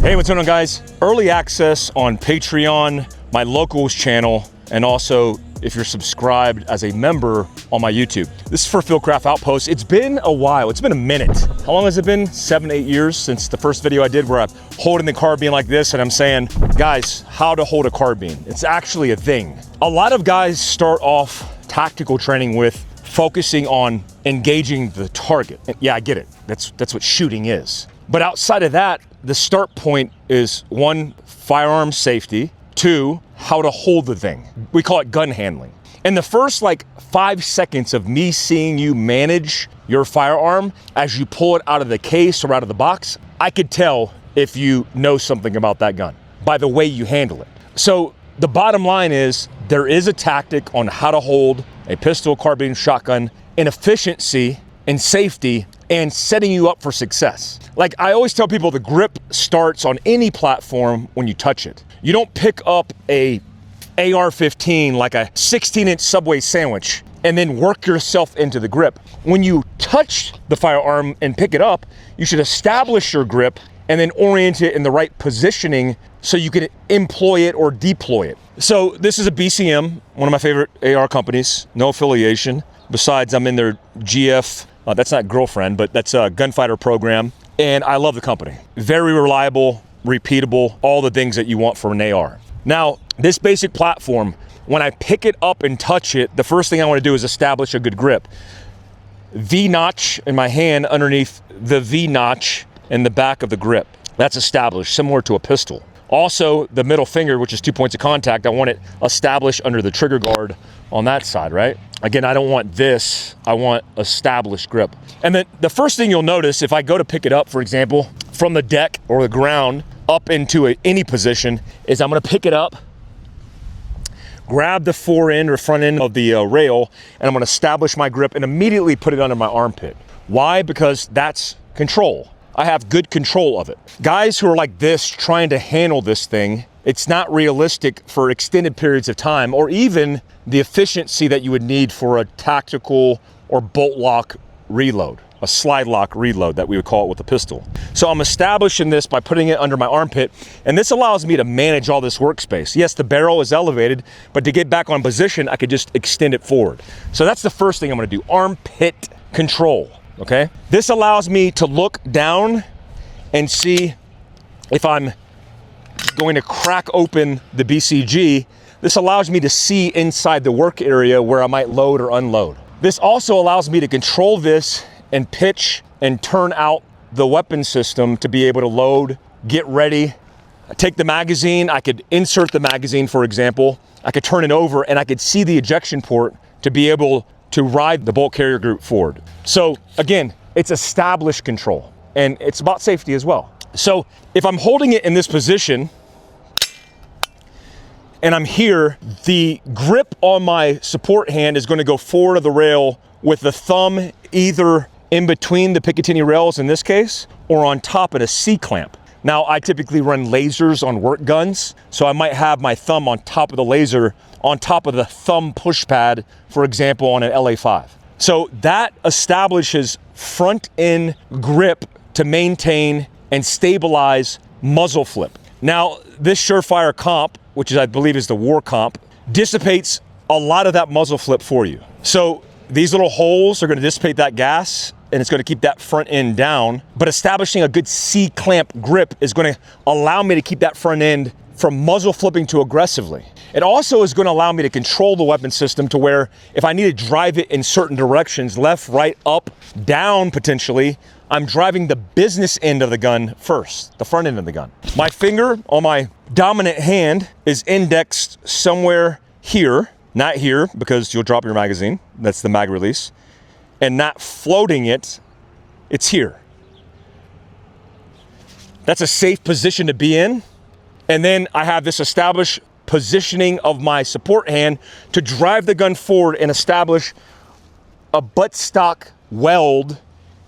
Hey, what's going on, guys? Early access on Patreon, my locals channel, and also if you're subscribed as a member on my YouTube. This is for Fieldcraft Outpost. It's been a while, it's been a minute. How long has it been? 7, 8 years since the first video I did where I'm holding the carbine like this and I'm saying, guys, how to hold a carbine. It's actually a thing. A lot of guys start off tactical training with focusing on engaging the target. And yeah, I get it. That's what shooting is. But outside of that, the start point is 1, firearm safety, 2, how to hold the thing. We call it gun handling. And the first 5 seconds of me seeing you manage your firearm as you pull it out of the case or out of the box, I could tell if you know something about that gun by the way you handle it. So the bottom line is there is a tactic on how to hold a pistol, carbine, shotgun in efficiency and safety and setting you up for success. Like I always tell people, the grip starts on any platform when you touch it. You don't pick up a AR-15 like a 16-inch Subway sandwich and then work yourself into the grip. When you touch the firearm and pick it up, you should establish your grip and then orient it in the right positioning so you can employ it or deploy it. So this is a BCM, one of my favorite AR companies, no affiliation. Besides, I'm in their GF, that's not girlfriend, but that's a gunfighter program. And I love the company. Very reliable, repeatable, all the things that you want for an AR. Now, this basic platform, when I pick it up and touch it, the first thing I want to do is establish a good grip. V-notch in my hand underneath the V-notch in the back of the grip. That's established, similar to a pistol. Also, the middle finger, which is 2 points of contact, I want it established under the trigger guard on that side, right? Again, I don't want this, I want established grip. And then the first thing you'll notice, if I go to pick it up, for example, from the deck or the ground up into any position, is I'm gonna pick it up, grab the fore end or front end of the rail, and I'm gonna establish my grip and immediately put it under my armpit. Why? Because that's control. I have good control of it. Guys who are like this, trying to handle this thing, it's not realistic for extended periods of time or even the efficiency that you would need for a tactical or bolt lock reload, a slide lock reload that we would call it with a pistol. So I'm establishing this by putting it under my armpit, and this allows me to manage all this workspace. Yes, the barrel is elevated, but to get back on position, I could just extend it forward. So that's the first thing I'm gonna do, armpit control. Okay, this allows me to look down and see if I'm going to crack open the BCG. This allows me to see inside the work area where I might load or unload. This also allows me to control this and pitch and turn out the weapon system to be able to load, get ready, take the magazine. I could insert the magazine, for example. I could turn it over and I could see the ejection port to be able to ride the bolt carrier group forward. So again, it's established control and it's about safety as well. So if I'm holding it in this position and I'm here, the grip on my support hand is going to go forward of the rail with the thumb either in between the Picatinny rails in this case, or on top of a C-clamp. Now, I typically run lasers on work guns, so I might have my thumb on top of the laser, on top of the thumb push pad, for example, on an LA5. So that establishes front end grip to maintain and stabilize muzzle flip. Now, this Surefire comp, which is, I believe is the war comp, dissipates a lot of that muzzle flip for you. So these little holes are gonna dissipate that gas and it's gonna keep that front end down, but establishing a good C-clamp grip is gonna allow me to keep that front end from muzzle flipping too aggressively. It also is gonna allow me to control the weapon system to where if I need to drive it in certain directions, left, right, up, down potentially, I'm driving the business end of the gun first, the front end of the gun. My finger on my dominant hand is indexed somewhere here, not here because you'll drop your magazine, that's the mag release, and not floating it, it's here. That's a safe position to be in. And then I have this established positioning of my support hand to drive the gun forward and establish a buttstock weld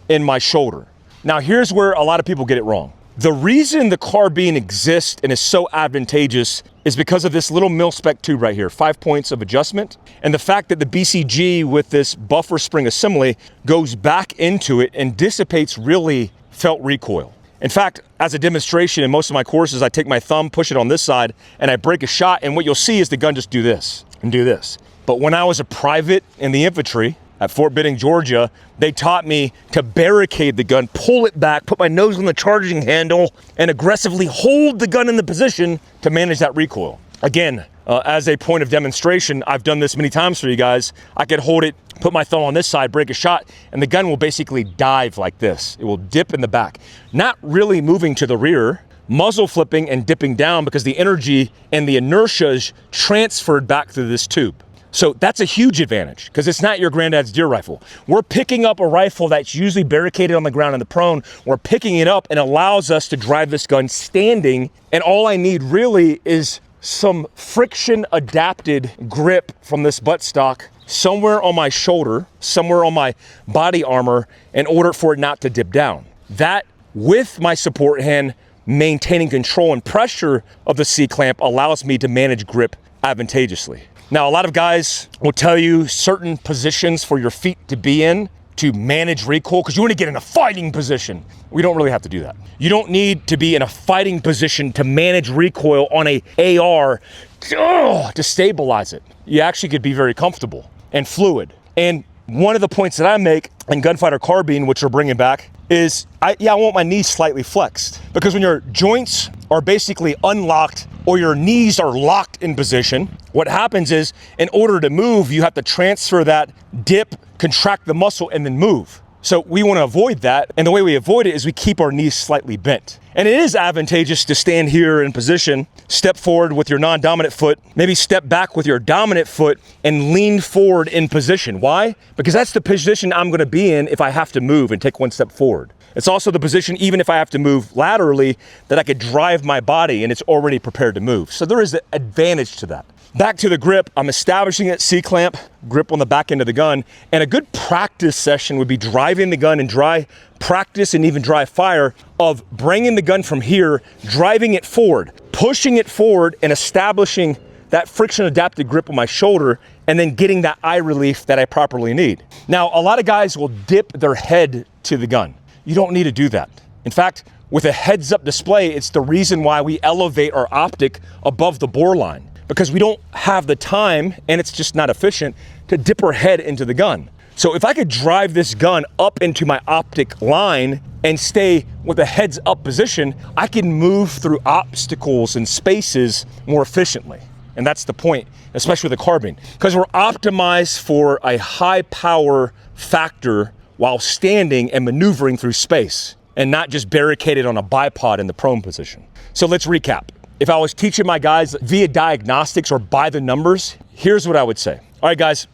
in my shoulder. Now here's where a lot of people get it wrong. The reason the carbine exists and is so advantageous is because of this little mil-spec tube right here, 5 points of adjustment, and the fact that the BCG with this buffer spring assembly goes back into it and dissipates really felt recoil. In fact, as a demonstration in most of my courses, I take my thumb, push it on this side, and I break a shot, and what you'll see is the gun just do this and do this. But when I was a private in the infantry at Fort Benning, Georgia, they taught me to barricade the gun, pull it back, put my nose on the charging handle, and aggressively hold the gun in the position to manage that recoil. Again, as a point of demonstration, I've done this many times for you guys. I could hold it, put my thumb on this side, break a shot, and the gun will basically dive like this. It will dip in the back, not really moving to the rear, muzzle flipping and dipping down because the energy and the inertia is transferred back through this tube. So that's a huge advantage because it's not your granddad's deer rifle. We're picking up a rifle that's usually barricaded on the ground in the prone. We're picking it up and allows us to drive this gun standing. And all I need really is some friction adapted grip from this buttstock somewhere on my shoulder, somewhere on my body armor in order for it not to dip down. That with my support hand maintaining control and pressure of the C-clamp allows me to manage grip advantageously. Now, a lot of guys will tell you certain positions for your feet to be in to manage recoil because you want to get in a fighting position. We don't really have to do that. You don't need to be in a fighting position to manage recoil on a AR to stabilize it. You actually could be very comfortable and fluid. And one of the points that I make in Gunfighter Carbine, which we're bringing back, is I want my knees slightly flexed because when your joints are basically unlocked or your knees are locked in position, what happens is in order to move, you have to transfer that dip, contract the muscle, and then move. So we want to avoid that. And the way we avoid it is we keep our knees slightly bent. And it is advantageous to stand here in position, step forward with your non-dominant foot, maybe step back with your dominant foot and lean forward in position. Why? Because that's the position I'm going to be in if I have to move and take one step forward. It's also the position, even if I have to move laterally, that I could drive my body and it's already prepared to move. So there is an advantage to that. Back to the grip, I'm establishing that C-clamp grip on the back end of the gun, and a good practice session would be driving the gun in dry practice and even dry fire of bringing the gun from here, driving it forward, pushing it forward and establishing that friction adapted grip on my shoulder and then getting that eye relief that I properly need. Now, a lot of guys will dip their head to the gun. You don't need to do that. In fact, with a heads up display, it's the reason why we elevate our optic above the bore line, because we don't have the time and it's just not efficient to dip our head into the gun. So if I could drive this gun up into my optic line and stay with a heads up position, I can move through obstacles and spaces more efficiently. And that's the point, especially with a carbine, because we're optimized for a high power factor while standing and maneuvering through space and not just barricaded on a bipod in the prone position. So let's recap. If I was teaching my guys via diagnostics or by the numbers, here's what I would say. All right, guys,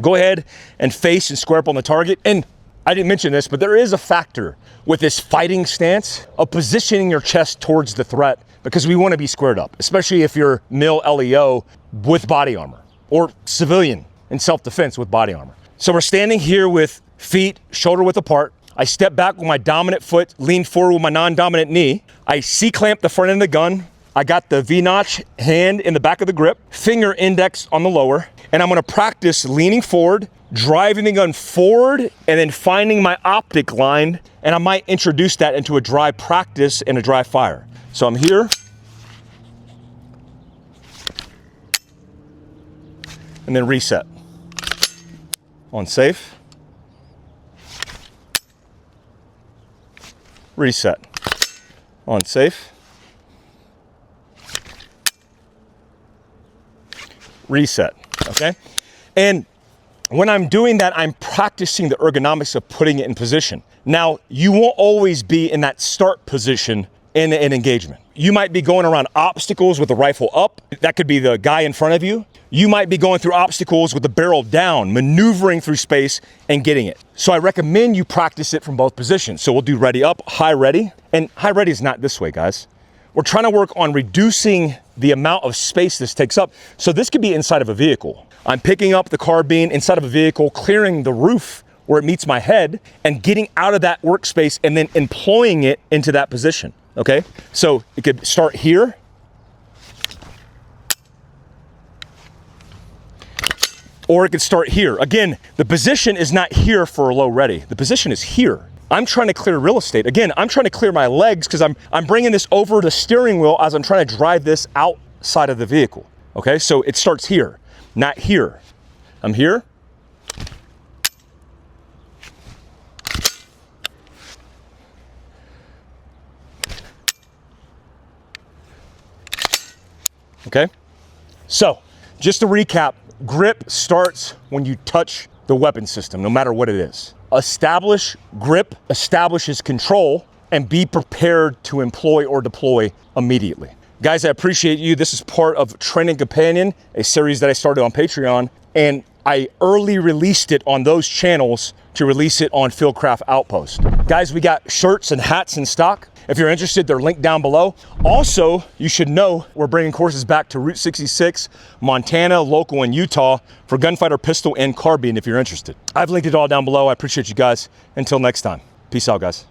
go ahead and face and square up on the target. And I didn't mention this, but there is a factor with this fighting stance of positioning your chest towards the threat because we want to be squared up, especially if you're mil LEO with body armor or civilian in self-defense with body armor. So we're standing here with feet shoulder width apart. I step back with my dominant foot, lean forward with my non-dominant knee. I C-clamp the front end of the gun. I got the V-notch hand in the back of the grip, finger index on the lower, and I'm gonna practice leaning forward, driving the gun forward, and then finding my optic line, and I might introduce that into a dry practice and a dry fire. So I'm here, and then reset. On safe. Reset. On safe. Reset, okay? And when I'm doing that, I'm practicing the ergonomics of putting it in position. Now, you won't always be in that start position in an engagement. You might be going around obstacles with the rifle up. That could be the guy in front of you. You might be going through obstacles with the barrel down, maneuvering through space and getting it. So I recommend you practice it from both positions. So we'll do ready up, high ready. And high ready is not this way, guys. We're trying to work on reducing the amount of space this takes up. So this could be inside of a vehicle. I'm picking up the carbine inside of a vehicle, clearing the roof where it meets my head and getting out of that workspace and then employing it into that position, okay? So it could start here. Or it could start here. Again, the position is not here for a low ready. The position is here. I'm trying to clear real estate. Again, I'm trying to clear my legs because I'm bringing this over the steering wheel as I'm trying to drive this outside of the vehicle. Okay, so it starts here, not here. I'm here. Okay, so just to recap, grip starts when you touch the weapon system, no matter what it is. Establish grip, establishes control, and be prepared to employ or deploy immediately. Guys, I appreciate you. This is part of Training Companion, a series that I started on Patreon, and I early released it on those channels to release it on Fieldcraft Outpost. Guys, we got shirts and hats in stock. If you're interested, they're linked down below. Also, you should know we're bringing courses back to Route 66, Montana, local, and Utah for gunfighter pistol and carbine if you're interested. I've linked it all down below. I appreciate you guys. Until next time, peace out, guys.